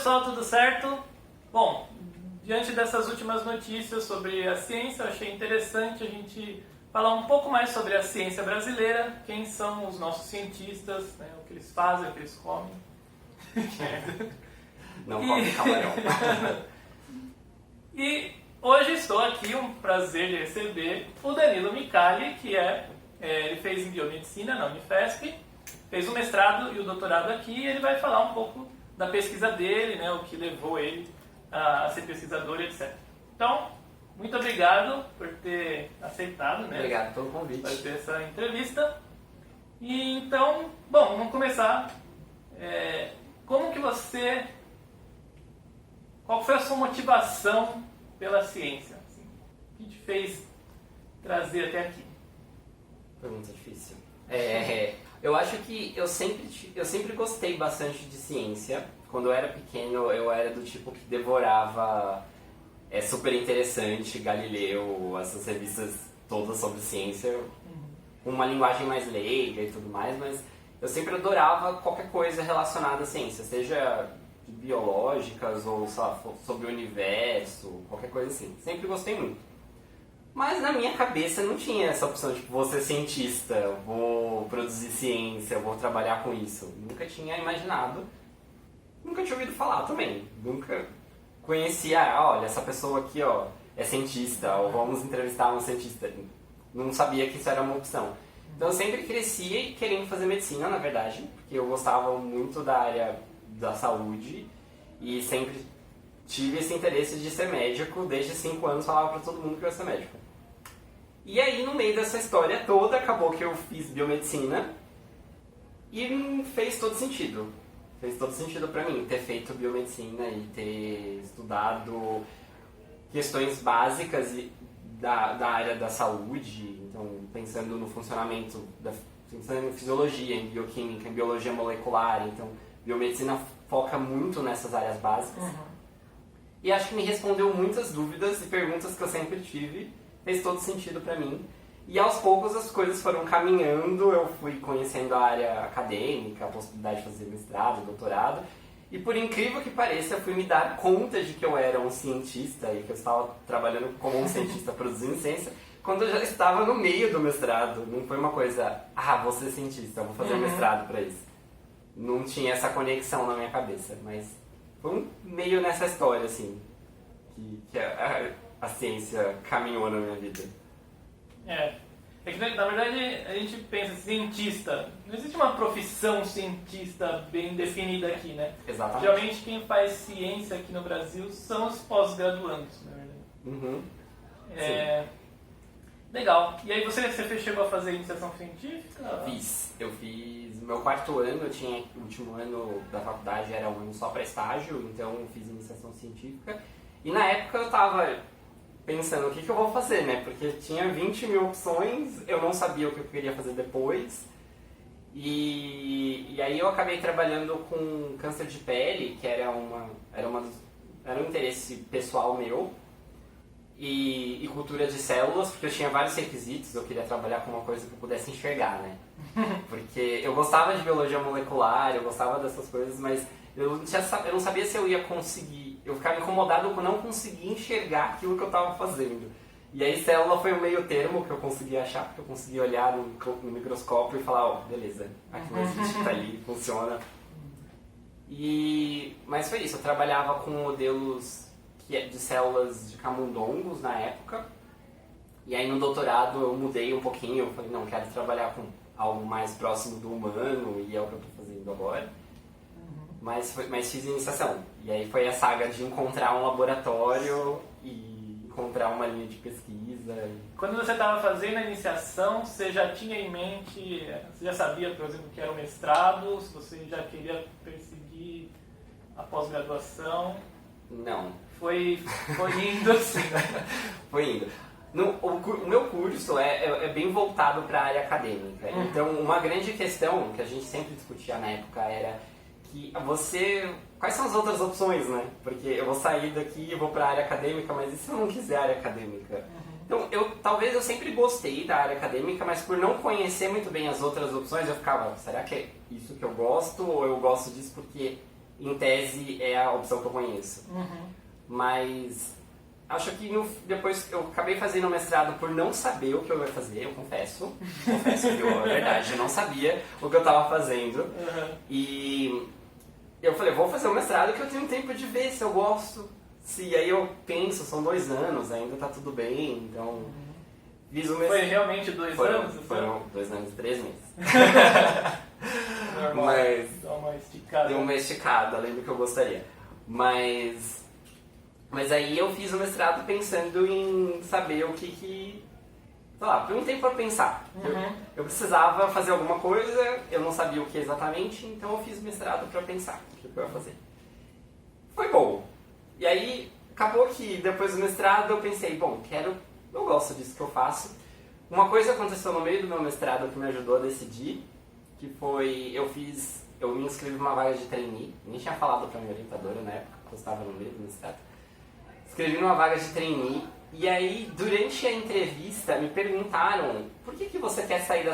pessoal, tudo certo? Bom, diante dessas últimas notícias sobre a ciência, eu achei interessante a gente falar um pouco mais sobre a ciência brasileira, quem são os nossos cientistas, né, o que eles fazem, o que eles comem. Não come camarão. E hoje estou aqui, um prazer de receber o Danilo Micali, que ele fez em biomedicina na Unifesp, fez o mestrado e o doutorado aqui, e ele vai falar um pouco da pesquisa dele, né, o que levou ele a ser pesquisador, etc. Então, muito obrigado por ter aceitado, né? Obrigado pelo convite. Para ter essa entrevista. E então, bom, vamos começar. Qual foi a sua motivação pela ciência? Assim, o que te fez trazer até aqui? Pergunta difícil. Eu acho que eu sempre gostei bastante de ciência. Quando eu era pequeno, eu era do tipo que devorava Super Interessante, Galileu, essas revistas todas sobre ciência, com uma linguagem mais leiga e tudo mais, mas eu sempre adorava qualquer coisa relacionada à ciência, seja biológicas ou sobre o universo, qualquer coisa assim. Sempre gostei muito. Mas na minha cabeça não tinha essa opção, tipo, vou ser cientista, vou produzir ciência, vou trabalhar com isso. Nunca tinha imaginado, nunca tinha ouvido falar também. Nunca conhecia, olha, essa pessoa aqui, ó, é cientista, ou vamos entrevistar um cientista. Não sabia que isso era uma opção. Então eu sempre cresci querendo fazer medicina, na verdade, porque eu gostava muito da área da saúde e sempre tive esse interesse de ser médico. Desde 5 anos falava pra todo mundo que eu ia ser médico. E aí, no meio dessa história toda, acabou que eu fiz biomedicina e fez todo sentido. Fez todo sentido pra mim ter feito biomedicina e ter estudado questões básicas da área da saúde. Então, pensando no funcionamento, pensando em fisiologia, em bioquímica, em biologia molecular. Então, biomedicina foca muito nessas áreas básicas. E acho que me respondeu muitas dúvidas e perguntas que eu sempre tive. Fez todo sentido pra mim. E aos poucos as coisas foram caminhando, eu fui conhecendo a área acadêmica, a possibilidade de fazer mestrado, doutorado. E por incrível que pareça, eu fui me dar conta de que eu era um cientista e que eu estava trabalhando como um cientista produzindo ciência, quando eu já estava no meio do mestrado. Não foi uma coisa, vou ser cientista, vou fazer mestrado pra isso. Não tinha essa conexão na minha cabeça, mas foi meio nessa história, assim, que a ciência caminhou na minha vida. É que na verdade a gente pensa cientista, não existe uma profissão cientista bem definida aqui, né? Exatamente. Geralmente quem faz ciência aqui no Brasil são os pós-graduandos, na verdade. Legal. E aí você chegou a fazer iniciação científica? Eu fiz meu 4º ano, o último ano da faculdade era um ano só para estágio, então eu fiz iniciação científica. E na época eu tava pensando, o que eu vou fazer, né? Porque tinha 20 mil opções, eu não sabia o que eu queria fazer depois. E aí eu acabei trabalhando com câncer de pele, que era um interesse pessoal meu. E cultura de células, porque eu tinha vários requisitos, eu queria trabalhar com uma coisa que eu pudesse enxergar, né? Porque eu gostava de biologia molecular, eu gostava dessas coisas, mas eu não sabia se eu ia conseguir. Eu ficava incomodado com não conseguir enxergar aquilo que eu estava fazendo. E aí célula foi o meio termo que eu consegui achar, porque eu consegui olhar no microscópio e falar, beleza, aquilo existe, tá ali, funciona. Mas foi isso, eu trabalhava com modelos de células de camundongos na época. E aí no doutorado eu mudei um pouquinho, eu falei, não, quero trabalhar com algo mais próximo do humano, e é o que eu estou fazendo agora. Mas fiz iniciação. E aí foi a saga de encontrar um laboratório e encontrar uma linha de pesquisa. Quando você estava fazendo a iniciação, você já tinha em mente, você já sabia, por exemplo, que era o mestrado, se você já queria perseguir a pós-graduação? Não. Foi indo assim. Foi indo. O meu curso é bem voltado para a área acadêmica. Então, uma grande questão que a gente sempre discutia na época era que quais são as outras opções, né? Porque eu vou sair daqui e vou para a área acadêmica, mas e se eu não quiser área acadêmica? Então, talvez eu sempre gostei da área acadêmica, mas por não conhecer muito bem as outras opções, eu ficava, será que é isso que eu gosto? Ou eu gosto disso porque em tese, é a opção que eu conheço. Mas acho que depois eu acabei fazendo o mestrado por não saber o que eu ia fazer, eu confesso. Confesso que é verdade, eu não sabia o que eu estava fazendo. E eu falei, vou fazer o mestrado que eu tenho tempo de ver se eu gosto. Se aí eu penso, são 2 anos, ainda tá tudo bem, então... Fiz o Foi realmente 2 anos? Foram 2 anos e 3 meses. Normal, Mas dá uma esticada. deu uma esticada, além do que eu gostaria. Mas aí eu fiz o mestrado pensando em saber o que sei lá, por um tempo para pensar. Eu precisava fazer alguma coisa, eu não sabia o que exatamente, então eu fiz o mestrado para pensar o que eu ia fazer. Foi bom. E aí, acabou que depois do mestrado eu pensei, bom, eu gosto disso que eu faço. Uma coisa aconteceu no meio do meu mestrado que me ajudou a decidir, que foi, eu me inscrevi numa vaga de trainee, nem tinha falado para minha orientadora na época, que eu estava no meio do mestrado. Escrevi numa vaga de trainee, e aí, durante a entrevista, me perguntaram, por que você quer sair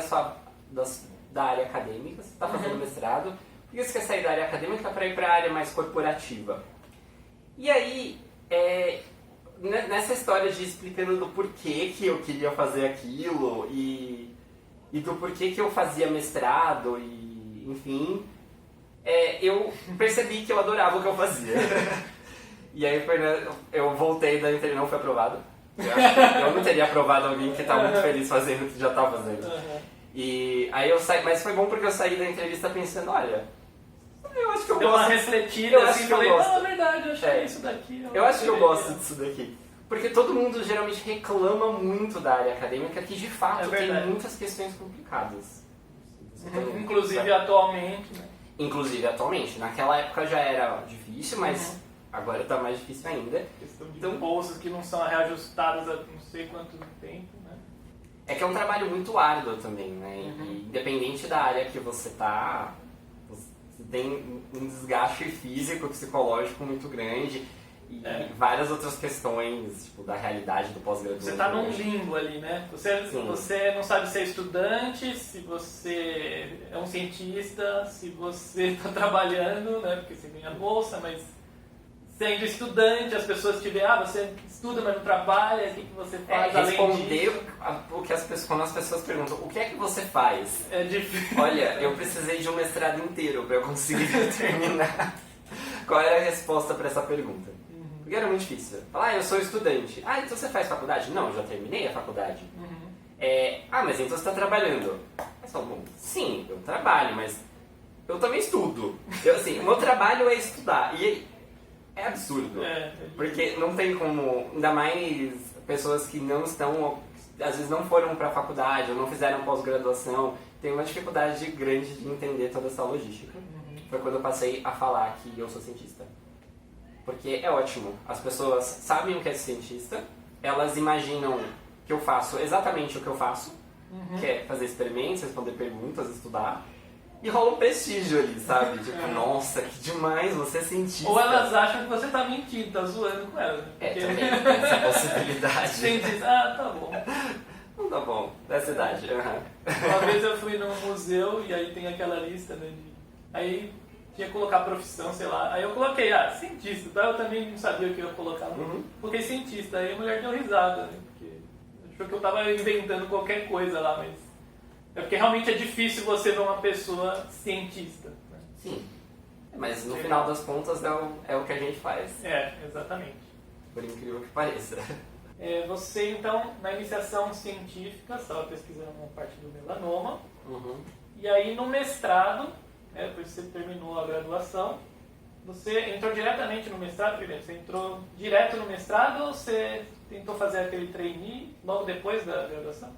da área acadêmica, você está fazendo mestrado, por que você quer sair da área acadêmica para ir para a área mais corporativa? E aí, nessa história de explicando do porquê que eu queria fazer aquilo e do porquê que eu fazia mestrado e, enfim, eu percebi que eu adorava o que eu fazia. E aí, eu voltei da entrevista, não fui aprovado. Eu acho que eu não teria aprovado alguém que está muito feliz fazendo o que já está fazendo. E aí eu saí, mas foi bom porque eu saí da entrevista pensando, olha, eu acho que eu Deu gosto. uma refletida Eu acho assim, que eu falei, gosto. não, é verdade, eu acho que é isso daqui. Eu acho que eu gosto disso daqui. Porque todo mundo geralmente reclama muito da área acadêmica, que de fato tem muitas questões complicadas. Inclusive atualmente, né? Inclusive atualmente. Naquela época já era difícil, mas agora está mais difícil ainda. Questão de bolsas que não são reajustadas há não sei quanto tempo, né? É que é um trabalho muito árduo também, né? E independente da área que você tá, você tem um desgaste físico, psicológico muito grande e várias outras questões, tipo, da realidade do pós-graduação. Você está num limbo ali, né? Você não sabe se é estudante, se você é um cientista, se você está trabalhando, né? Porque você ganha bolsa, mas sendo estudante, as pessoas te veem, você estuda, mas não trabalha, o que você faz além responder disso? o que quando as pessoas perguntam, o que é que você faz? É difícil. Olha, eu precisei de um mestrado inteiro para eu conseguir terminar. Qual era a resposta para essa pergunta? Porque era muito difícil. Falar, eu sou estudante. Então você faz faculdade? Não, eu já terminei a faculdade. Mas então você está trabalhando? Mas falo, bom, sim, eu trabalho, mas eu também estudo. O meu trabalho é estudar. E é absurdo. Porque não tem como, ainda mais pessoas que não estão, às vezes não foram para a faculdade ou não fizeram pós-graduação, tem uma dificuldade grande de entender toda essa logística. Foi quando eu passei a falar que eu sou cientista. Porque é ótimo, as pessoas sabem o que é cientista, elas imaginam que eu faço exatamente o que eu faço, que é fazer experimentos, responder perguntas, estudar, e rola um prestígio ali, sabe? Tipo, nossa, que demais, você é cientista. Ou elas acham que você tá mentindo, tá zoando com elas. Também tem essa possibilidade. Cientista, tá bom. Não tá bom, dessa idade. Uma vez eu fui num museu e aí tem aquela lista, né? Aí tinha que colocar profissão, sei lá. Aí eu coloquei, cientista, tá? Eu também não sabia o que eu ia colocar. Coloquei cientista, aí a mulher deu risada, né? Porque achou que eu tava inventando qualquer coisa lá, mas... É porque realmente é difícil você ver uma pessoa cientista. Né? Sim, mas no final das contas é o que a gente faz. Exatamente. Por incrível que pareça. Você, então, na iniciação científica, estava pesquisando uma parte do melanoma. E aí, no mestrado, depois que você terminou a graduação, você entrou diretamente no mestrado primeiro? Você entrou direto no mestrado ou você tentou fazer aquele trainee logo depois da graduação?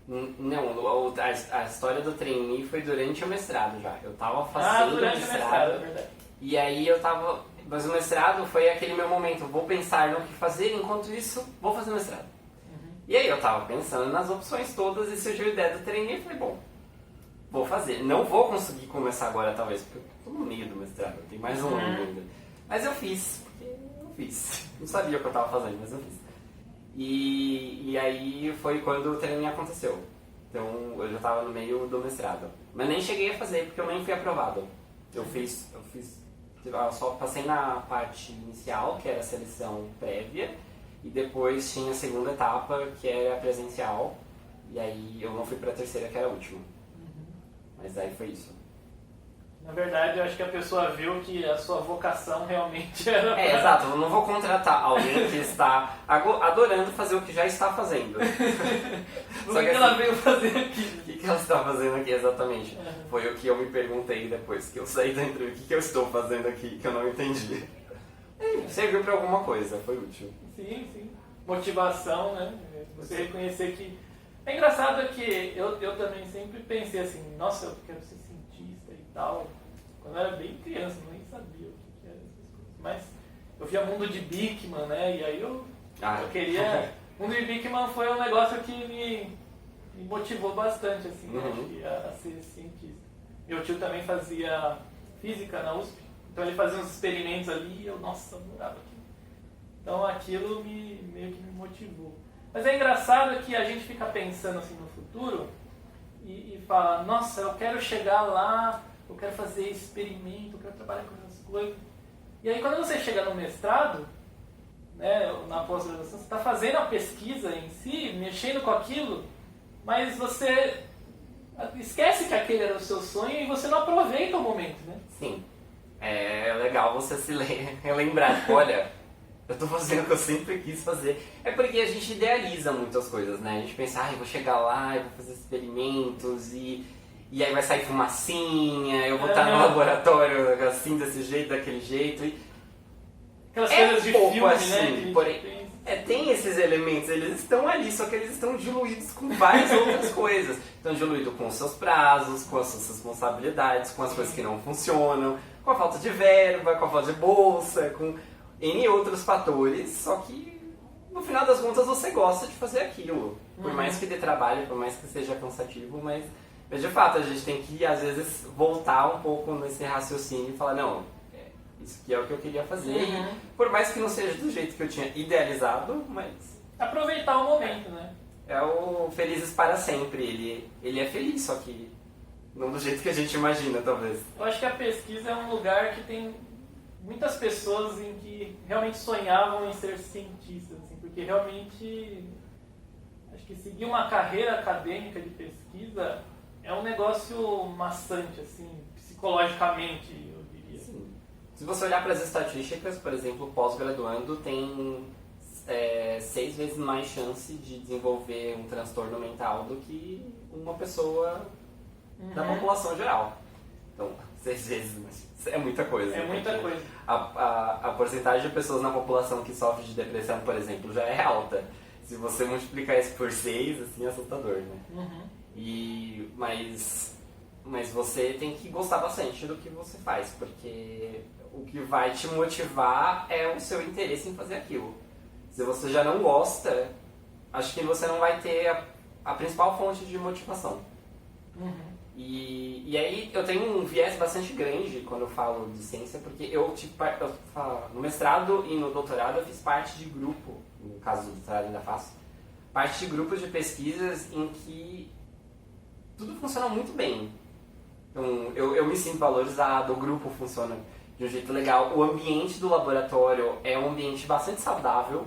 Não, a história do trainee foi durante o mestrado já. Eu tava fazendo durante o mestrado, é verdade. E aí eu tava... Mas o mestrado foi aquele meu momento, vou pensar no que fazer, enquanto isso, vou fazer o mestrado. E aí eu tava pensando nas opções todas e surgiu a ideia do trainee e falei, bom, vou fazer. Não vou conseguir começar agora, talvez, porque eu tô no meio do mestrado, tem mais um ano ainda. Mas eu fiz, porque eu fiz. Não sabia o que eu tava fazendo, mas eu fiz. E aí foi quando o trainee aconteceu. Então eu já estava no meio do mestrado. Mas nem cheguei a fazer porque eu nem fui aprovado. Eu fiz Eu só passei na parte inicial, que era a seleção prévia, e depois tinha a segunda etapa, que era a presencial, e aí eu não fui pra terceira, que era a última. Mas aí foi isso. Na verdade, eu acho que a pessoa viu que a sua vocação realmente era... Exato. Eu não vou contratar alguém que está adorando fazer o que já está fazendo. O que ela veio fazer aqui? O que ela está fazendo aqui exatamente? Foi o que eu me perguntei depois que eu saí da entrevista. O que eu estou fazendo aqui que eu não entendi? Serviu para alguma coisa, foi útil. Sim, sim. Motivação, né? Você reconhecer que... É engraçado que eu também sempre pensei assim, nossa, eu quero ser cientista e tal. Quando eu era bem criança, eu nem sabia o que eram essas coisas. Mas eu via Mundo de Bikman, né? E aí eu queria... Mundo de Bikman foi um negócio que me motivou bastante, assim, a ser cientista. Meu tio também fazia física na USP, então ele fazia uns experimentos ali e eu, nossa, adorava aquilo. Então aquilo meio que me motivou. Mas é engraçado que a gente fica pensando assim no futuro e fala, nossa, eu quero chegar lá, eu quero fazer experimento, eu quero trabalhar com essas coisas. E aí quando você chega no mestrado, né, na pós-graduação, você está fazendo a pesquisa em si, mexendo com aquilo, mas você esquece que aquele era o seu sonho e você não aproveita o momento, né? Sim. É legal você se relembrar, tipo, olha, eu tô fazendo o que eu sempre quis fazer. É porque a gente idealiza muitas coisas, né? A gente pensa, eu vou chegar lá, eu vou fazer experimentos e aí vai sair fumacinha, eu vou estar no laboratório assim, desse jeito, daquele jeito. Aquelas coisas de filme, assim, né? Porém, tem esses elementos, eles estão ali, só que eles estão diluídos com várias outras coisas. Estão diluídos com os seus prazos, com as suas responsabilidades, com as coisas que não funcionam, com a falta de verba, com a falta de bolsa, com N outros fatores, só que no final das contas você gosta de fazer aquilo. Por mais que dê trabalho, por mais que seja cansativo, mas de fato a gente tem que às vezes voltar um pouco nesse raciocínio e falar, não, isso aqui é o que eu queria fazer, e, por mais que não seja do jeito que eu tinha idealizado, mas... Aproveitar o momento, né? É o Felizes para Sempre, ele é feliz, só que não do jeito que a gente imagina, talvez. Eu acho que a pesquisa é um lugar que tem muitas pessoas em que realmente sonhavam em ser cientistas, assim, porque realmente acho que seguir uma carreira acadêmica de pesquisa é um negócio maçante, assim, psicologicamente, eu diria. Sim. Se você olhar para as estatísticas, por exemplo, o pós-graduando tem 6 vezes mais chance de desenvolver um transtorno mental do que uma pessoa da população geral. Então, 6 vezes, mas é muita coisa. É muita coisa. A porcentagem de pessoas na população que sofre de depressão, por exemplo, já é alta. Se você multiplicar isso por 6, assim, é assustador, né? Mas você tem que gostar bastante do que você faz, porque o que vai te motivar é o seu interesse em fazer aquilo. Se você já não gosta, acho que você não vai ter a principal fonte de motivação. E aí eu tenho um viés bastante grande quando eu falo de ciência, porque no mestrado e no doutorado eu fiz parte de grupo, no caso do doutorado ainda faço, parte de grupos de pesquisas em que tudo funciona muito bem. Então eu me sinto valorizado, o grupo funciona de um jeito legal, o ambiente do laboratório é um ambiente bastante saudável,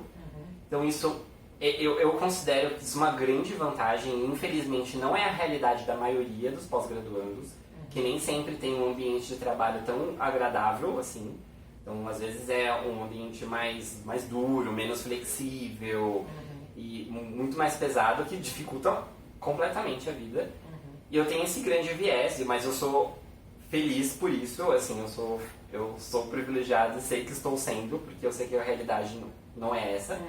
então isso... Eu considero isso uma grande vantagem, infelizmente não é a realidade da maioria dos pós-graduandos, que nem sempre tem um ambiente de trabalho tão agradável assim. Então, às vezes é um ambiente mais duro, menos flexível e muito mais pesado, que dificulta completamente a vida. E eu tenho esse grande viés, mas eu sou feliz por isso, assim, eu sou privilegiado e sei que estou sendo, porque eu sei que a realidade não é essa.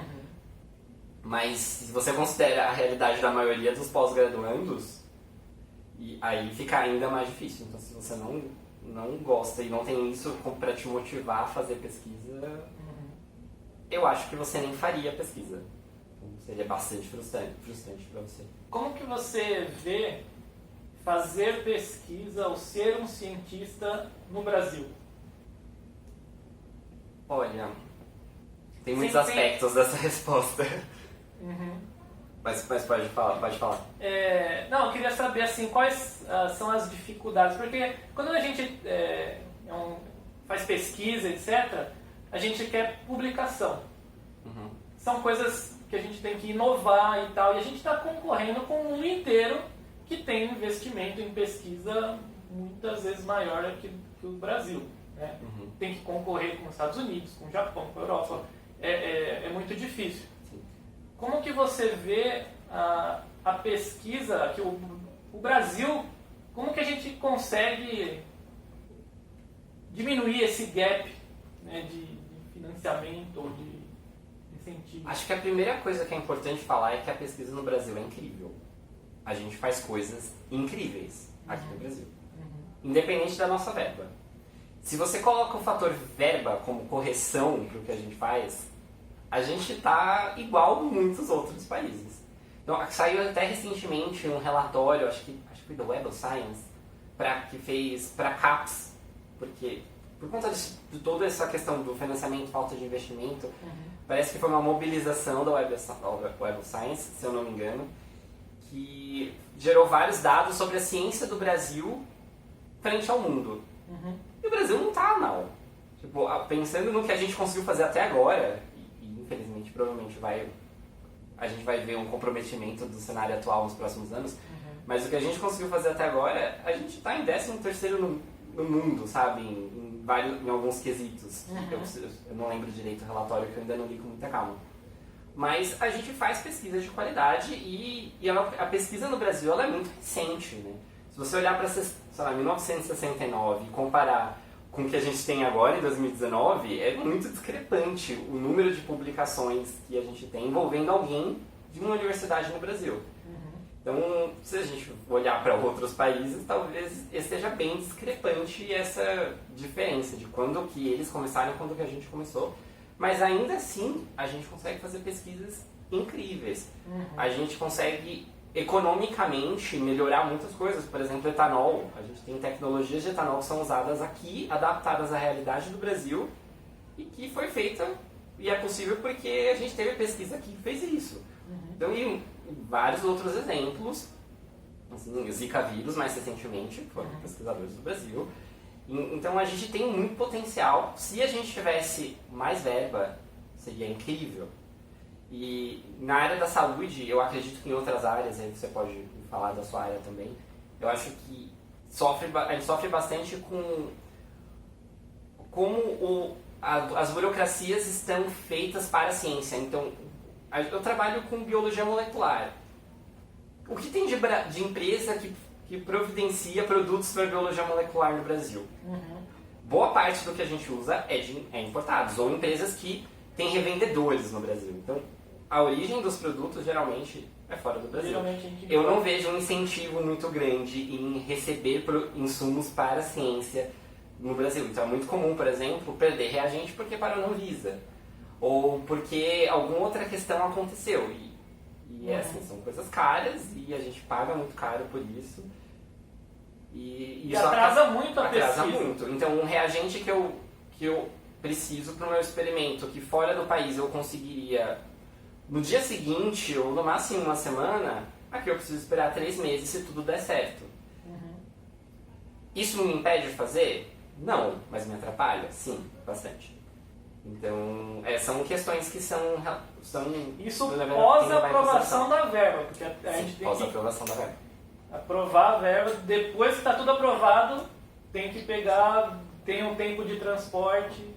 Mas se você considera a realidade da maioria dos pós-graduandos, aí fica ainda mais difícil. Então, se você não gosta e não tem isso para te motivar a fazer pesquisa, eu acho que você nem faria pesquisa. Então, seria bastante frustrante para você. Como que você vê fazer pesquisa ou ser um cientista no Brasil? Olha, tem muitos aspectos dessa resposta. Mas pode falar. Não, eu queria saber assim, quais são as dificuldades, porque quando a gente faz pesquisa, etc., a gente quer publicação. Uhum. São coisas que a gente tem que inovar e tal, e a gente está concorrendo com o mundo inteiro que tem investimento em pesquisa muitas vezes maior que o Brasil. Né? Uhum. Tem que concorrer com os Estados Unidos, com o Japão, com a Europa. É muito difícil. Sim. Como que você vê a pesquisa, que o Brasil, como que a gente consegue diminuir esse gap, né, de financiamento ou de incentivo? Acho que a primeira coisa que é importante falar é que a pesquisa no Brasil é incrível. A gente faz coisas incríveis aqui no Brasil. Independente da nossa verba. Se você coloca o fator verba como correção para o que a gente faz, a gente está igual a muitos outros países. Então, saiu até recentemente um relatório, acho que foi do Web of Science, que fez para CAPES, porque por conta de toda essa questão do financiamento, falta de investimento, parece que foi uma mobilização da Web of Science, se eu não me engano, que gerou vários dados sobre a ciência do Brasil frente ao mundo. E o Brasil não está mal. Tipo, pensando no que a gente conseguiu fazer até agora, e infelizmente provavelmente a gente vai ver um comprometimento do cenário atual nos próximos anos, mas o que a gente conseguiu fazer até agora, a gente está em 13º no mundo, sabe? Em alguns quesitos. Eu não lembro direito o relatório, que eu ainda não li com muita calma. Mas a gente faz pesquisa de qualidade e a pesquisa no Brasil ela é muito recente, né? Se você olhar para, sei lá, 1969 e comparar com o que a gente tem agora, em 2019, é muito discrepante o número de publicações que a gente tem envolvendo alguém de uma universidade no Brasil. Então, se a gente olhar para outros países, talvez esteja bem discrepante essa diferença de quando que eles começaram e quando que a gente começou. Mas ainda assim, a gente consegue fazer pesquisas incríveis. A gente consegue economicamente melhorar muitas coisas. Por exemplo, etanol. A gente tem tecnologias de etanol que são usadas aqui, adaptadas à realidade do Brasil, e que foi feita, e é possível porque a gente teve pesquisa aqui que fez isso. Então, e vários outros exemplos, assim, Zika vírus, mais recentemente, foram pesquisadores do Brasil. Então, a gente tem muito potencial. Se a gente tivesse mais verba, seria incrível. E na área da saúde, eu acredito que em outras áreas, aí você pode falar da sua área também, eu acho que a gente sofre bastante com como as burocracias estão feitas para a ciência. Então, eu trabalho com biologia molecular. O que tem de empresa que providencia produtos para biologia molecular no Brasil? Boa parte do que a gente usa é importados, ou empresas que têm revendedores no Brasil. Então, a origem dos produtos geralmente é fora do Brasil. Eu não vejo um incentivo muito grande em receber insumos para a ciência no Brasil. Então, é muito comum, por exemplo, perder reagente porque parou na Anvisa, ou porque alguma outra questão aconteceu. E assim, são coisas caras e a gente paga muito caro por isso. E atrasa muito a pesquisa. Atrasa muito. Então, um reagente que eu preciso para o meu experimento, que fora do país eu conseguiria no dia seguinte, ou no máximo uma semana, aqui eu preciso esperar 3 meses se tudo der certo. Isso me impede de fazer? Não, mas me atrapalha? Sim, bastante. Então, são questões que são isso pós a aprovação da verba, porque a gente tem pós a aprovação da verba. Aprovar a verba, depois que está tudo aprovado, tem que pegar, tem um tempo de transporte,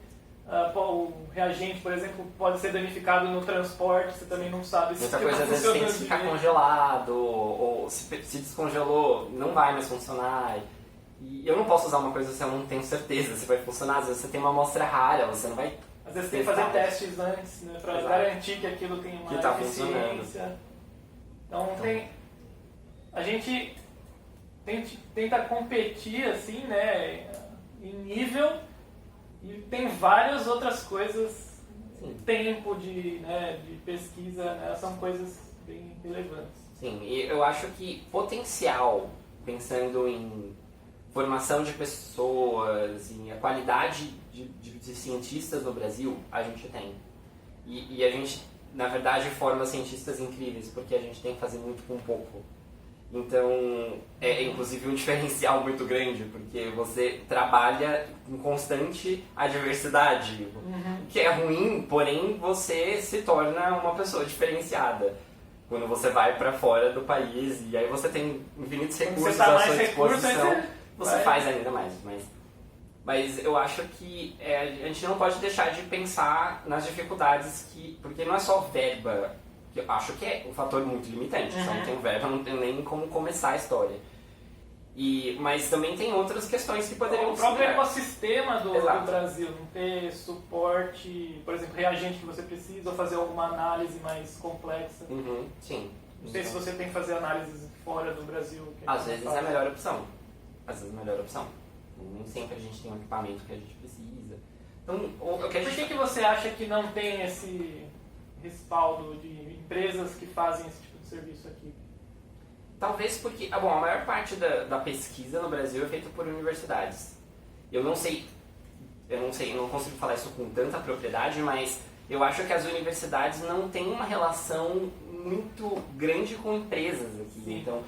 o reagente, por exemplo, pode ser danificado no transporte, você também não sabe se muita coisa às vezes tem que ficar congelado, ou se descongelou, não vai mais funcionar. E eu não posso usar uma coisa se eu não tenho certeza se vai funcionar. Às vezes você tem uma amostra rara, você não vai... Às vezes tem que fazer testes antes, né, para garantir que aquilo tem uma eficiência. Então a gente tenta competir assim, né, em nível, e tem várias outras coisas. Tempo de pesquisa, né, são coisas bem relevantes. Sim, e eu acho que potencial, pensando em formação de pessoas, em a qualidade de cientistas no Brasil, a gente tem. E a gente, na verdade, forma cientistas incríveis, porque a gente tem que fazer muito com pouco. Então, é inclusive um diferencial muito grande, porque você trabalha em constante adversidade, o que é ruim, porém você se torna uma pessoa diferenciada quando você vai para fora do país, e aí você tem infinitos recursos à sua disposição, você faz ainda mais. Mas eu acho que a gente não pode deixar de pensar nas dificuldades, porque não é só verba, que eu acho que é um fator muito limitante. Se eu não tenho verba, eu não tenho nem como começar a história. Mas também tem outras questões que poderiam... O próprio ecossistema do Brasil, não ter suporte, por exemplo, reagente que você precisa, ou fazer alguma análise mais complexa. Sim. Não sei se você tem que fazer análises fora do Brasil. Às vezes é a melhor opção. Nem sempre a gente tem o equipamento que a gente precisa. Então, Por que você acha que não tem esse respaldo de empresas que fazem esse tipo de serviço aqui? Talvez porque... a maior parte da pesquisa no Brasil é feita por universidades. Eu não consigo falar isso com tanta propriedade, mas eu acho que as universidades não têm uma relação muito grande com empresas aqui. Sim. Então,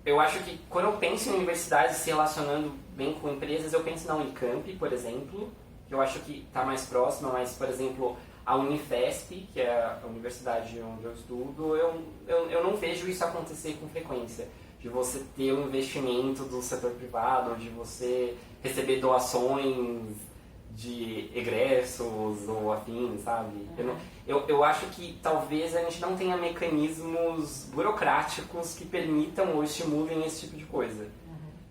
eu acho que quando eu penso em universidades se relacionando bem com empresas, eu penso na Unicamp, por exemplo, que eu acho que está mais próxima, mas, por exemplo, a Unifesp, que é a universidade onde eu estudo, eu não vejo isso acontecer com frequência. De você ter um investimento do setor privado, de você receber doações de egressos ou afins, sabe? Eu acho que talvez a gente não tenha mecanismos burocráticos que permitam ou estimulem esse tipo de coisa.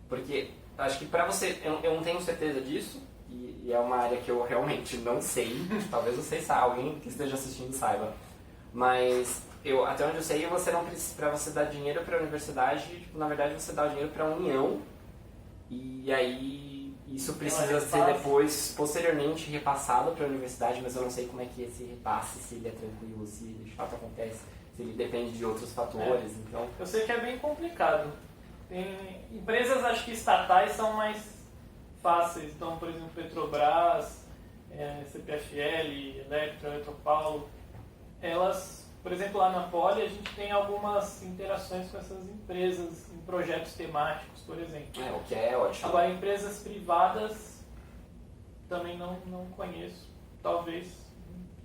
Porque acho que pra você... Eu não tenho certeza disso, e é uma área que eu realmente não sei. Talvez vocês saibam, alguém que esteja assistindo saiba. Mas até onde eu sei, você não precisa, pra você dar dinheiro pra universidade, na verdade você dá o dinheiro pra União, e aí isso precisa ser depois, posteriormente, repassado para a universidade, mas eu não sei como é que esse repasse, se ele é tranquilo, se de fato acontece, se ele depende de outros fatores. Então... Eu sei que é bem complicado. Tem empresas, acho que estatais, são mais fáceis. Então, por exemplo, Petrobras, CPFL, Eletropaulo, elas, por exemplo, lá na Poli, a gente tem algumas interações com essas empresas em projetos temáticos, por exemplo. O que é ótimo. Agora, empresas privadas também não conheço. Talvez.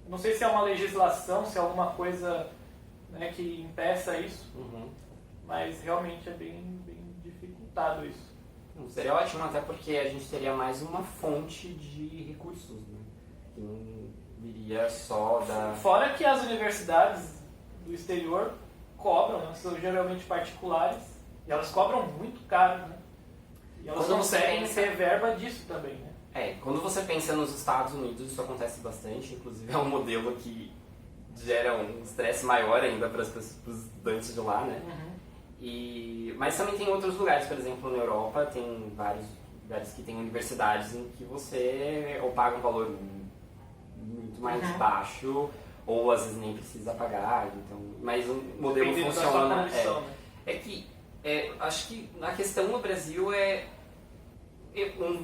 Não sei se é uma legislação, se é alguma coisa, né, que impeça isso, mas realmente é bem dificultado isso. Seria ótimo, até porque a gente teria mais uma fonte de recursos, né? Que não viria só da... Fora que as universidades do exterior cobram, né? São geralmente particulares, e elas cobram muito caro, né? E elas conseguem ter verba disso também, né? Quando você pensa nos Estados Unidos, isso acontece bastante, inclusive é um modelo que gera um estresse maior ainda para os estudantes de lá, né? Mas também tem outros lugares, por exemplo, na Europa tem vários lugares que tem universidades em que você ou paga um valor muito mais baixo, ou às vezes nem precisa pagar, então, mas o modelo funciona. Acho que a questão no Brasil é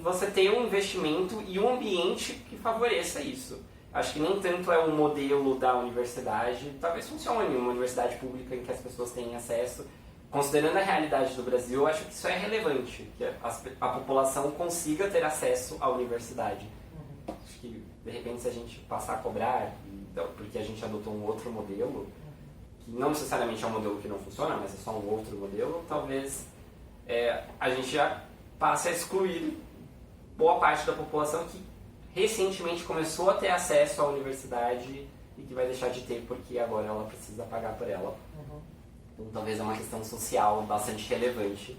você ter um investimento e um ambiente que favoreça isso. Acho que nem tanto é o modelo da universidade, talvez funcione uma universidade pública em que as pessoas têm acesso. Considerando a realidade do Brasil, eu acho que isso é relevante, que a população consiga ter acesso à universidade. Acho que, de repente, se a gente passar a cobrar, porque a gente adotou um outro modelo, que não necessariamente é um modelo que não funciona, mas é só um outro modelo, talvez a gente já passe a excluir boa parte da população que recentemente começou a ter acesso à universidade e que vai deixar de ter porque agora ela precisa pagar por ela. Então, talvez é uma questão social bastante relevante.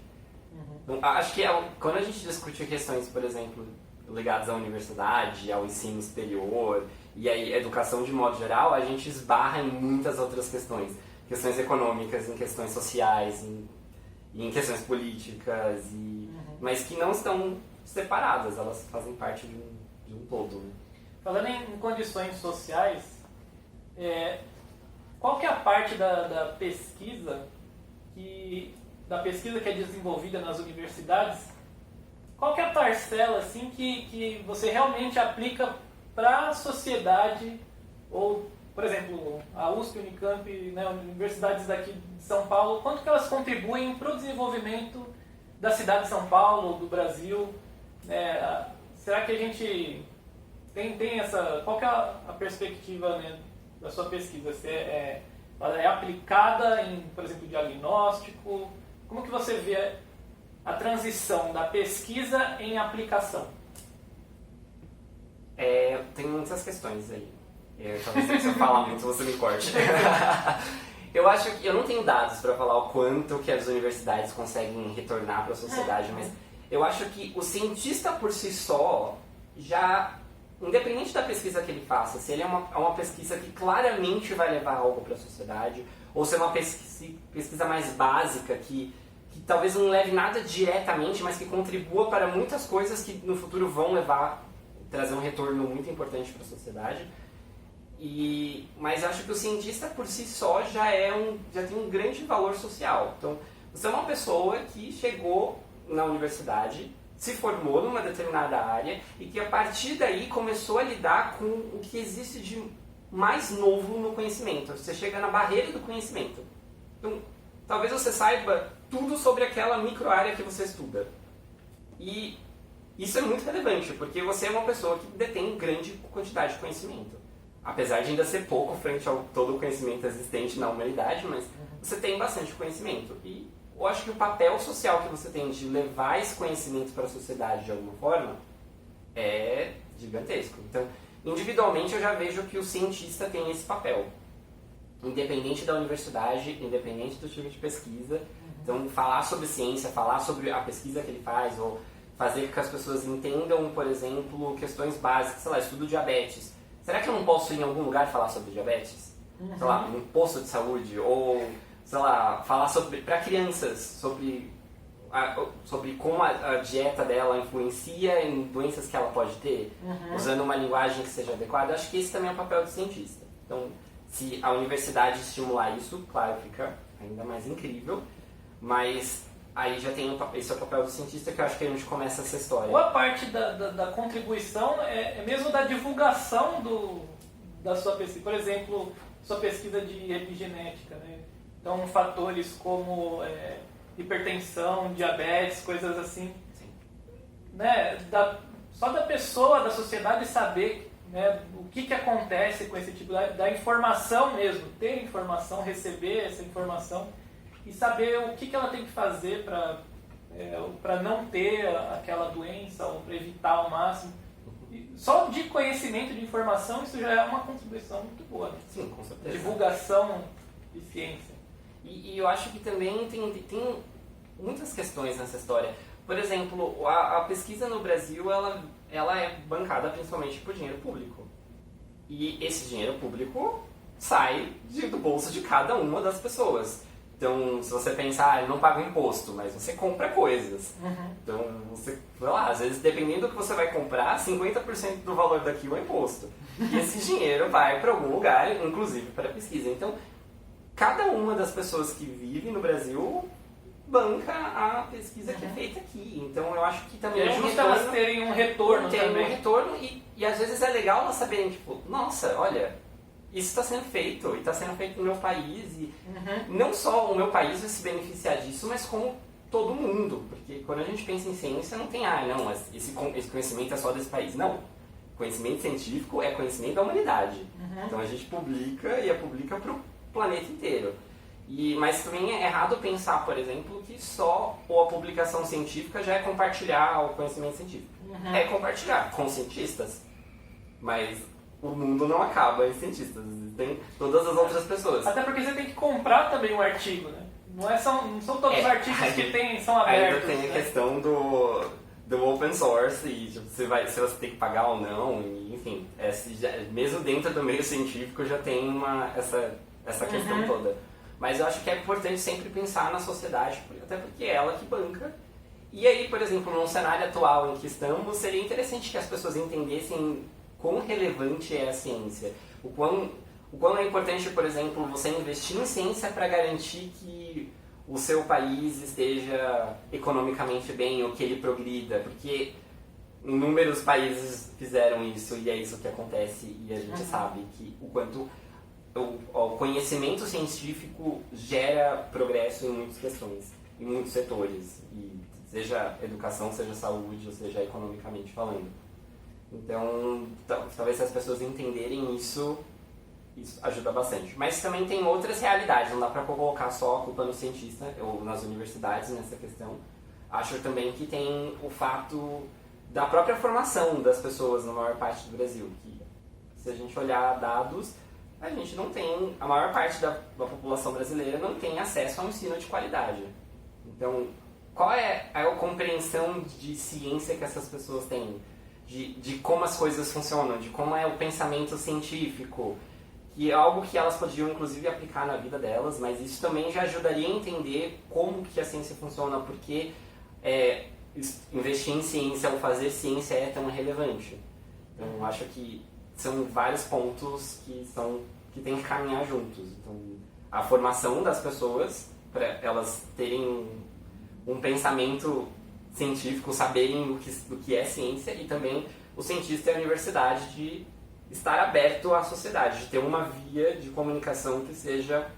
Então, acho que quando a gente discute questões, por exemplo, ligadas à universidade, ao ensino superior e à educação de modo geral, a gente esbarra em muitas outras questões. Questões econômicas, em questões sociais, em questões políticas, mas que não estão separadas, elas fazem parte de um todo. Né? Falando em condições sociais, qual que é a parte da pesquisa que é desenvolvida nas universidades? Qual que é a parcela assim, que você realmente aplica para a sociedade ou por exemplo, a USP, Unicamp, né, universidades daqui de São Paulo, quanto que elas contribuem para o desenvolvimento da cidade de São Paulo, do Brasil? Será que a gente tem essa... Qual que é a perspectiva, né, da sua pesquisa? Ela é aplicada em, por exemplo, diagnóstico? Como que você vê a transição da pesquisa em aplicação? Tem muitas questões aí. Talvez se eu falar muito você me corte. Eu acho que eu não tenho dados para falar o quanto que as universidades conseguem retornar para a sociedade, mas eu acho que o cientista por si só já, independente da pesquisa que ele faça, se ele é uma pesquisa que claramente vai levar algo para a sociedade, ou se é uma pesquisa mais básica que talvez não leve nada diretamente, mas que contribua para muitas coisas que no futuro vão trazer um retorno muito importante para a sociedade. Mas acho que o cientista por si só já tem um grande valor social. Então, você é uma pessoa que chegou na universidade, se formou numa determinada área e que a partir daí começou a lidar com o que existe de mais novo no conhecimento. Você chega na barreira do conhecimento. Então, talvez você saiba tudo sobre aquela micro-área que você estuda. E isso é muito relevante, porque você é uma pessoa que detém grande quantidade de conhecimento. Apesar de ainda ser pouco frente ao todo o conhecimento existente na humanidade, mas você tem bastante conhecimento. E eu acho que o papel social que você tem de levar esse conhecimento para a sociedade de alguma forma é gigantesco. Então, individualmente eu já vejo que o cientista tem esse papel. Independente da universidade, independente do tipo de pesquisa. Então, falar sobre ciência, falar sobre a pesquisa que ele faz, ou fazer com que as pessoas entendam, por exemplo, questões básicas, sei lá, estudo diabetes. Será que eu não posso ir em algum lugar falar sobre diabetes? Sei lá, num posto de saúde, ou, sei lá, falar para crianças sobre como a dieta dela influencia em doenças que ela pode ter, usando uma linguagem que seja adequada. Acho que esse também é o papel do cientista. Então, se a universidade estimular isso, claro, fica ainda mais incrível, mas aí já tem esse é o papel do cientista, que eu acho que a gente começa essa história. Boa parte da contribuição é mesmo da divulgação da sua pesquisa. Por exemplo, sua pesquisa de epigenética, né? Então, fatores como hipertensão, diabetes, coisas assim. Sim. Né? Só da pessoa, da sociedade saber, né, o que acontece com esse tipo da informação mesmo. Ter informação, receber essa informação e saber o que ela tem que fazer para não ter aquela doença ou para evitar ao máximo. E só de conhecimento, de informação, isso já é uma contribuição muito boa. Né? Sim, com certeza. Divulgação de ciência. E eu acho que também tem muitas questões nessa história. Por exemplo, a pesquisa no Brasil ela é bancada principalmente por dinheiro público. E esse dinheiro público sai do bolso de cada uma das pessoas. Então, se você pensar, eu não pago imposto, mas você compra coisas. Então, você, sei lá, às vezes, dependendo do que você vai comprar, 50% do valor daquilo é imposto. E esse dinheiro vai para algum lugar, inclusive para pesquisa. Então, cada uma das pessoas que vive no Brasil banca a pesquisa que é feita aqui. Então, eu acho que também é justo elas terem um retorno também. Terem um retorno e às vezes é legal elas saberem, tipo, nossa, olha, isso está sendo feito, e está sendo feito no meu país, e não só o meu país vai se beneficiar disso, mas como todo mundo, porque quando a gente pensa em ciência, não tem, não, esse conhecimento é só desse país. Não, conhecimento científico é conhecimento da humanidade. Então a gente publica para o planeta inteiro. Mas também é errado pensar, por exemplo, que só a publicação científica já é compartilhar o conhecimento científico. É compartilhar com cientistas, mas o mundo não acaba em cientistas, tem todas as outras pessoas. Até porque você tem que comprar também um artigo, né? Não são todos os artigos que são abertos. Ainda tem a questão do open source, e tipo, se você tem que pagar ou não, e, enfim, mesmo dentro do meio científico já tem essa questão toda. Mas eu acho que é importante sempre pensar na sociedade, até porque é ela que banca. E aí, por exemplo, num cenário atual em que estamos, seria interessante que as pessoas entendessem quão relevante é a ciência, o quão é importante, por exemplo, você investir em ciência para garantir que o seu país esteja economicamente bem ou que ele progrida, porque inúmeros países fizeram isso e é isso que acontece, e a gente sabe que o quanto o conhecimento científico gera progresso em muitas questões, em muitos setores, e seja educação, seja saúde, ou seja economicamente falando. Então, talvez se as pessoas entenderem isso ajuda bastante. Mas também tem outras realidades, não dá para colocar só a culpa no cientista ou nas universidades nessa questão. Acho também que tem o fato da própria formação das pessoas na maior parte do Brasil, que se a gente olhar dados, a gente não tem, a maior parte da população brasileira não tem acesso a um ensino de qualidade. Então, qual é a compreensão de ciência que essas pessoas têm? De como as coisas funcionam, de como é o pensamento científico, que é algo que elas podiam inclusive aplicar na vida delas, mas isso também já ajudaria a entender como que a ciência funciona, porque investir em ciência ou fazer ciência é tão relevante. Então, acho que são vários pontos que tem que caminhar juntos. Então, a formação das pessoas, para elas terem um pensamento científico, saberem o que é ciência, e também o cientista e a universidade de estar aberto à sociedade, de ter uma via de comunicação que seja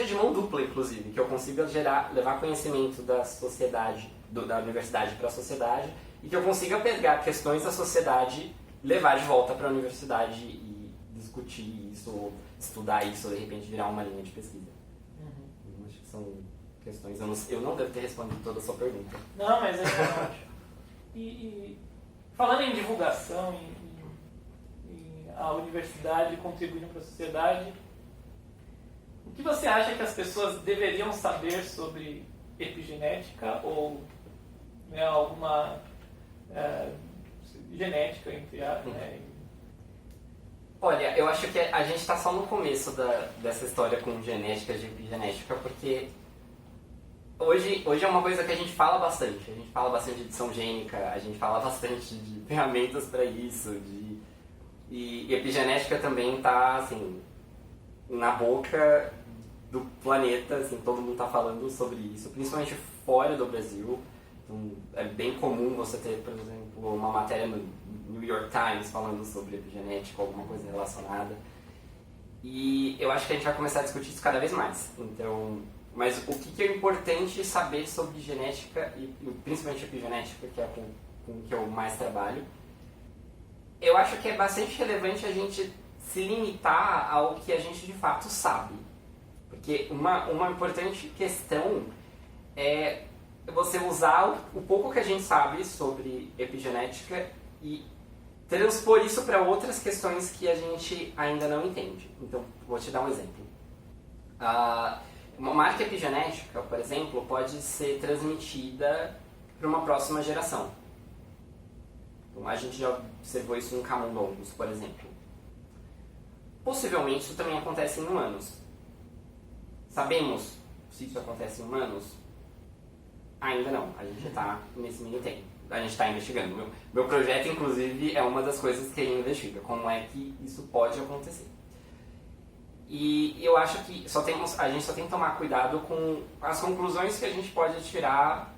de mão dupla, inclusive, que eu consiga levar conhecimento da sociedade, da universidade para a sociedade, e que eu consiga pegar questões da sociedade, levar de volta para a universidade e discutir isso, ou estudar isso, ou de repente virar uma linha de pesquisa. Então, acho que são questões. Eu não devo ter respondido toda a sua pergunta. Não, mas é ótimo. E falando em divulgação, a universidade contribuindo para a sociedade, o que você acha que as pessoas deveriam saber sobre epigenética ou alguma genética, entre a... Olha, eu acho que a gente está só no começo dessa história com genética, de epigenética, porque hoje é uma coisa que a gente fala bastante. A gente fala bastante de edição gênica, a gente fala bastante de ferramentas para isso, e epigenética também está, assim, na boca do planeta, assim, todo mundo está falando sobre isso, principalmente fora do Brasil. Então, é bem comum você ter, por exemplo, uma matéria no New York Times falando sobre epigenética, alguma coisa relacionada. E eu acho que a gente vai começar a discutir isso cada vez mais. Então, mas o que é importante saber sobre genética, e principalmente epigenética, que é com o que eu mais trabalho, eu acho que é bastante relevante a gente se limitar ao que a gente de fato sabe. Porque uma importante questão é você usar o pouco que a gente sabe sobre epigenética e transpor isso para outras questões que a gente ainda não entende. Então, vou te dar um exemplo. Uma marca epigenética, por exemplo, pode ser transmitida para uma próxima geração. Então, a gente já observou isso em camundongos, por exemplo. Possivelmente isso também acontece em humanos. Sabemos se isso acontece em humanos? Ainda não, a gente está nesse meio tempo. A gente está investigando. Meu projeto, inclusive, é uma das coisas que ele investiga. Como é que isso pode acontecer. E eu acho que a gente só tem que tomar cuidado com as conclusões que a gente pode tirar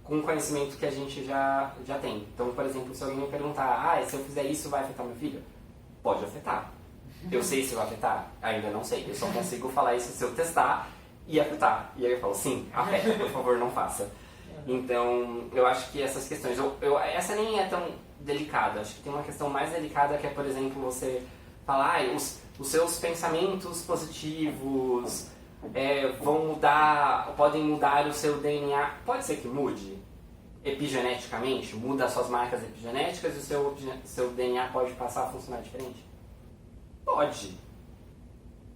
com o conhecimento que a gente já tem. Então, por exemplo, se alguém me perguntar, se eu fizer isso vai afetar meu filho? Pode afetar. Eu sei se vai afetar? Ainda não sei. Eu só consigo falar isso se eu testar e afetar. E aí eu falo, sim, afeta, por favor, não faça. Então, eu acho que essas questões... essa nem é tão delicada. Acho que tem uma questão mais delicada que é, por exemplo, você falar, os seus pensamentos positivos podem mudar o seu DNA. Pode ser que mude epigeneticamente, muda as suas marcas epigenéticas e o seu DNA pode passar a funcionar diferente? Pode.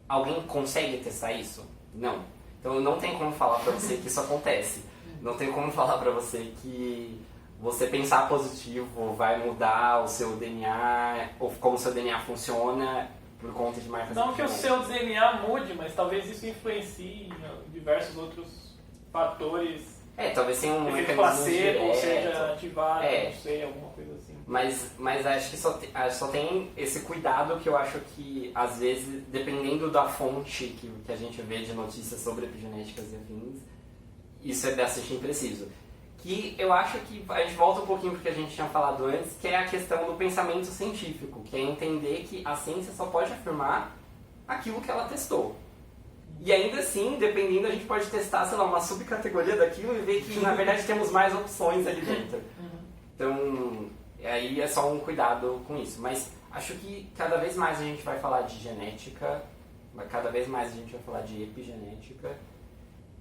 Alguém consegue testar isso? Não. Então não tem como falar pra você que isso acontece. Não tem como falar pra você que você pensar positivo vai mudar o seu DNA, ou como o seu DNA funciona por conta de marcas Não que o epigenéticas. seu DNA mude, mas talvez isso influencie em diversos outros fatores. Talvez tenha um Efeito mecanismo placebo, ou direto. seja, ativado, não sei, alguma coisa assim. Mas acho que só tem esse cuidado que eu acho que, às vezes, dependendo da fonte que a gente vê de notícias sobre epigenéticas e afins, isso é bastante impreciso. Que eu acho que a gente volta um pouquinho porque a gente tinha falado antes, que é a questão do pensamento científico, que é entender que a ciência só pode afirmar aquilo que ela testou. E ainda assim, dependendo, a gente pode testar, sei lá, uma subcategoria daquilo e ver que, na verdade, temos mais opções ali dentro. Então, aí é só um cuidado com isso. Mas acho que cada vez mais a gente vai falar de genética, cada vez mais a gente vai falar de epigenética.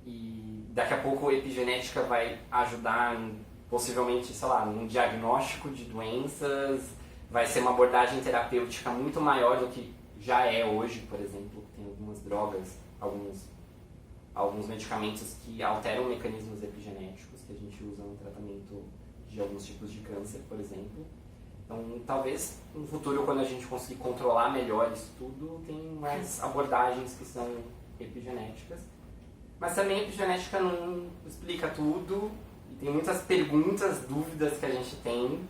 E daqui a pouco a epigenética vai ajudar, possivelmente, sei lá, no diagnóstico de doenças. Vai ser uma abordagem terapêutica muito maior do que já é hoje, por exemplo. Tem algumas drogas, alguns medicamentos que alteram mecanismos epigenéticos que a gente usa no tratamento de alguns tipos de câncer, por exemplo. Então, talvez no futuro, quando a gente conseguir controlar melhor isso tudo, tem mais abordagens que são epigenéticas. Mas também a epigenética não explica tudo, e tem muitas perguntas, dúvidas que a gente tem,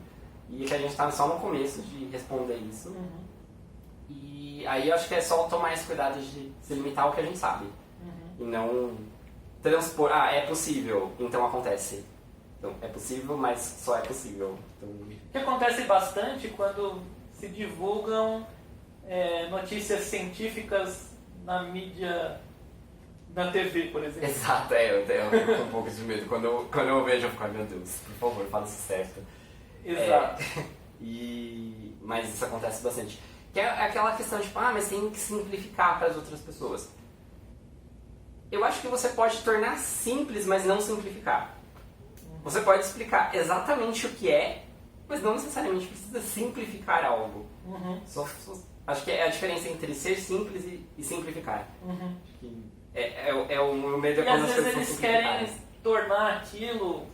e que a gente está só no começo de responder isso. E aí eu acho que é só tomar esse cuidado de se limitar ao que a gente sabe. E não transpor, é possível, então acontece. Então, é possível, mas só é possível. Então... O que acontece bastante quando se divulgam notícias científicas na mídia, na TV, por exemplo. Exato, eu tenho um pouco de medo. Quando eu vejo, eu fico, meu Deus, por favor, fala isso certo. Exato. Mas isso acontece bastante. Que é aquela questão de, mas tem que simplificar para as outras pessoas. Eu acho que você pode tornar simples, mas não simplificar. Você pode explicar exatamente o que é, mas não necessariamente precisa simplificar algo. Acho que é a diferença entre ser simples e simplificar. Acho que o meu medo é quando as coisas são simplificadas. Às vezes eles querem tornar aquilo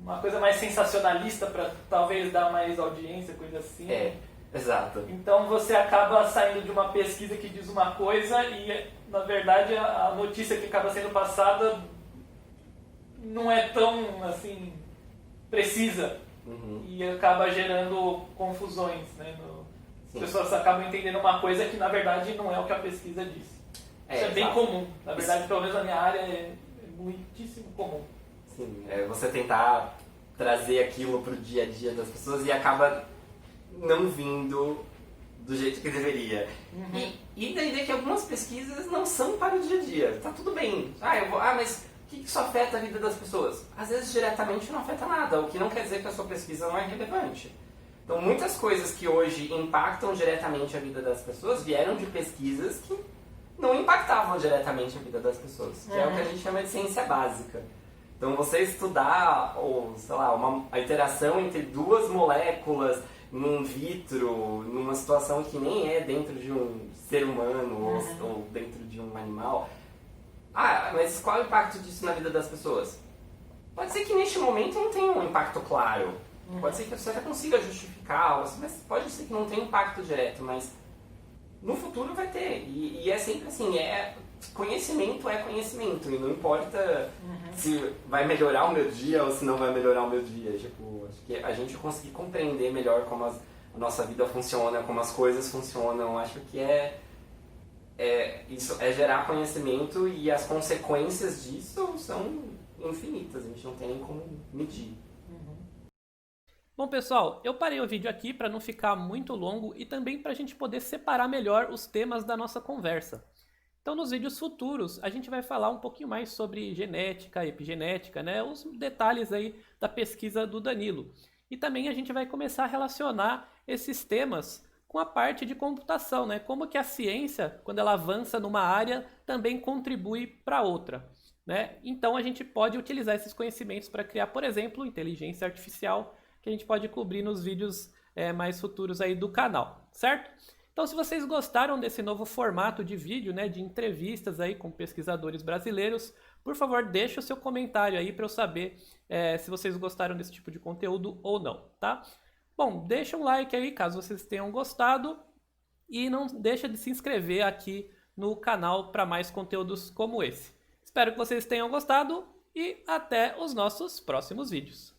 uma coisa mais sensacionalista para talvez dar mais audiência, coisa assim. Exato. Então você acaba saindo de uma pesquisa que diz uma coisa e, na verdade, a notícia que acaba sendo passada não é tão, assim, precisa. E acaba gerando confusões, né? As pessoas acabam entendendo uma coisa que, na verdade, não é o que a pesquisa disse. Isso é bem comum. Na verdade, pelo menos na minha área, é muitíssimo comum. Sim, você tentar trazer aquilo para o dia a dia das pessoas e acaba não vindo do jeito que deveria. E da ideia que algumas pesquisas não são para o dia a dia. Tá tudo bem. Mas o que isso afeta a vida das pessoas? Às vezes diretamente não afeta nada, o que não quer dizer que a sua pesquisa não é relevante. Então muitas coisas que hoje impactam diretamente a vida das pessoas vieram de pesquisas que não impactavam diretamente a vida das pessoas, que é o que a gente chama de ciência básica. Então você estudar, a interação entre duas moléculas num vitro, numa situação que nem é dentro de um ser humano ou dentro de um animal. Mas qual é o impacto disso na vida das pessoas? Pode ser que neste momento não tenha um impacto claro. Pode ser que você até consiga justificar, mas pode ser que não tenha impacto direto, mas no futuro vai ter. E é sempre assim, conhecimento é conhecimento, e não importa se vai melhorar o meu dia ou se não vai melhorar o meu dia. Acho que a gente conseguir compreender melhor como a nossa vida funciona, como as coisas funcionam, acho que isso é gerar conhecimento, e as consequências disso são infinitas, a gente não tem nem como medir. Bom, pessoal, eu parei o vídeo aqui para não ficar muito longo e também para a gente poder separar melhor os temas da nossa conversa. Então, nos vídeos futuros, a gente vai falar um pouquinho mais sobre genética, epigenética, né? Os detalhes aí da pesquisa do Danilo. E também a gente vai começar a relacionar esses temas com a parte de computação, né? Como que a ciência, quando ela avança numa área, também contribui para outra, né? Então, a gente pode utilizar esses conhecimentos para criar, por exemplo, inteligência artificial, que a gente pode cobrir nos vídeos mais futuros aí do canal, certo? Então, se vocês gostaram desse novo formato de vídeo, né, de entrevistas aí com pesquisadores brasileiros, por favor, deixe o seu comentário aí para eu saber se vocês gostaram desse tipo de conteúdo ou não, tá? Bom, deixa um like aí caso vocês tenham gostado e não deixa de se inscrever aqui no canal para mais conteúdos como esse. Espero que vocês tenham gostado e até os nossos próximos vídeos.